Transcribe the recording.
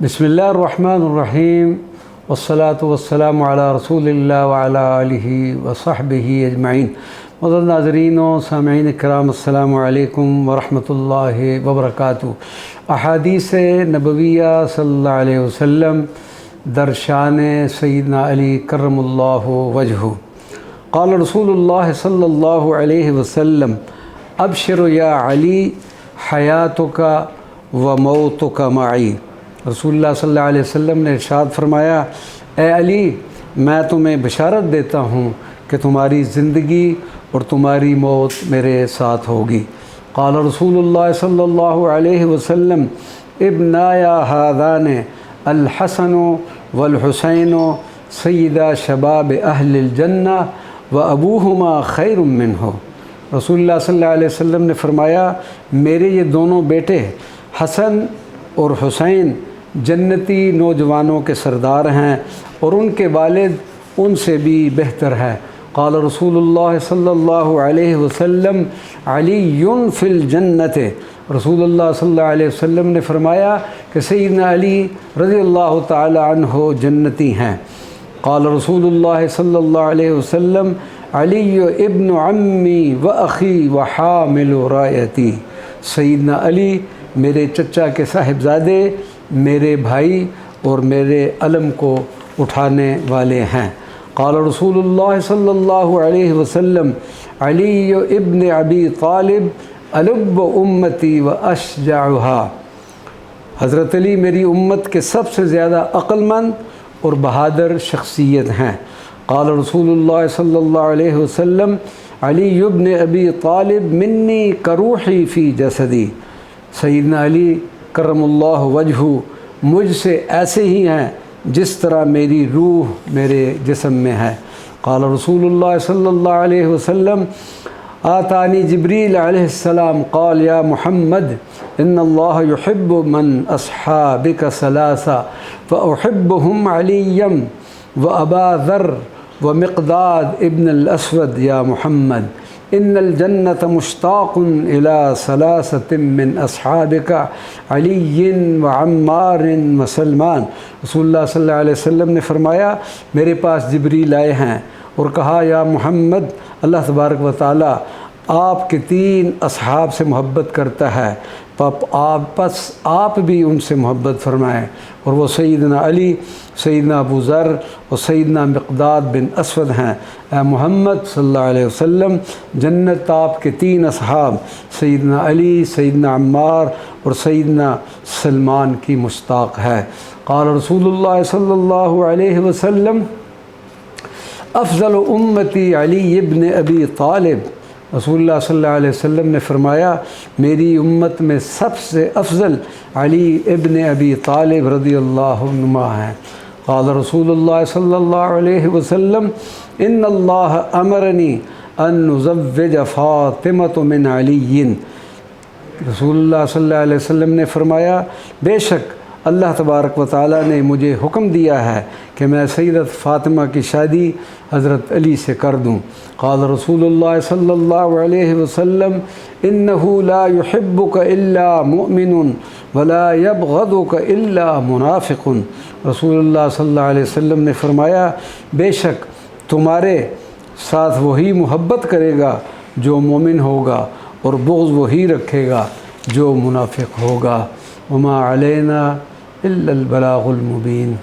بسم اللہ الرحمن الرحیم والصلاة والسلام علی رسول اللہ وعلی آلہ وصحبہ اجمعین۔ معزز ناظرین و سامعین کرام، السلام علیکم ورحمۃ اللہ وبرکاتہ۔ احادیث نبویہ صلی اللہ علیہ وسلم در شان سیدنا علی کرم اللہ وجہہ۔ قال رسول اللہ صلی اللہ علیہ وسلم: ابشر یا علی حیاتک و موتک معی۔ رسول اللہ صلی اللہ علیہ وسلم نے ارشاد فرمایا: اے علی، میں تمہیں بشارت دیتا ہوں کہ تمہاری زندگی اور تمہاری موت میرے ساتھ ہوگی۔ قال رسول اللہ صلی اللہ علیہ وسلم: ابنایا ہذان الحسن والحسین سیدا شباب اہل الجنہ و ابوہما خیر منہ۔ رسول اللہ صلی اللہ علیہ وسلم نے فرمایا: میرے یہ دونوں بیٹے حسن اور حسین جنتی نوجوانوں کے سردار ہیں اور ان کے والد ان سے بھی بہتر ہے۔ قال رسول اللہ صلی اللہ علیہ وسلم: علی فی الجنت۔ رسول اللہ صلی اللہ علیہ وسلم نے فرمایا کہ سیدنا علی رضی اللہ تعالی عنہ جنتی ہیں۔ قال رسول اللہ صلی اللہ علیہ وسلم: علی ابن عمی و اخی و حامل رایتی۔ سیدنا علی میرے چچا کے صاحبزادے، میرے بھائی اور میرے علم کو اٹھانے والے ہیں۔ قال رسول اللہ صلی اللہ علیہ وسلم: علی ابن ابی طالب الب امتی و اشجعها۔ حضرت علی میری امت کے سب سے زیادہ عقل مند اور بہادر شخصیت ہیں۔ قال رسول اللہ صلی اللہ علیہ وسلم: علی ابن ابی طالب منی کروحی فی جسدی۔ سیدنا علی کرم اللہ وجہہ مجھ سے ایسے ہی ہیں جس طرح میری روح میرے جسم میں ہے۔ قال رسول اللہ صلی اللہ علیہ وسلم: آتانی جبریل علیہ السلام قال یا محمد ان اللہ یحب من اصحابک ثلاثہ فاحبهم علیا و ابا ذر و مقداد ابن الاسود یا محمد ان الجنة مشتاق الى ثلاثة من اصحابک علی و عمار و سلمان۔ رسول اللہ صلی اللہ علیہ وسلم نے فرمایا: میرے پاس جبریل آئے ہیں اور کہا یا محمد، اللہ تبارک و تعالی آپ کے 3 اصحاب سے محبت کرتا ہے، آپ بھی ان سے محبت فرمائیں، اور وہ سیدنا علی، سیدنا ابو ذر اور سیدنا مقداد بن اسود ہیں۔ اے محمد صلی اللہ علیہ وسلم، جنت آپ کے 3 اصحاب سیدنا علی، سیدنا عمار اور سیدنا سلمان کی مشتاق ہے۔ قال رسول اللہ صلی اللہ علیہ وسلم: افضل امتی علی ابن ابی طالب۔ رسول اللہ صلی اللہ علیہ وسلم نے فرمایا: میری امت میں سب سے افضل علی ابن ابی طالب رضی اللہ عنہ ہیں۔ قال رسول اللہ صلی اللہ علیہ وسلم: ان اللہ امرنی ان نزوج فاطمۃ من علی۔ رسول اللہ صلی اللہ علیہ وسلم نے فرمایا: بے شک اللہ تبارک و تعالیٰ نے مجھے حکم دیا ہے کہ میں سیدت فاطمہ کی شادی حضرت علی سے کر دوں۔ قال رسول اللہ صلی اللہ علیہ وسلم: انہ لا یحبک الا مؤمن ولا یبغضک الا منافق۔ رسول اللہ صلی اللہ علیہ وسلم نے فرمایا: بے شک تمہارے ساتھ وہی محبت کرے گا جو مومن ہوگا، اور بغض وہی رکھے گا جو منافق ہوگا۔ وما علینا الا البلاغ المبین۔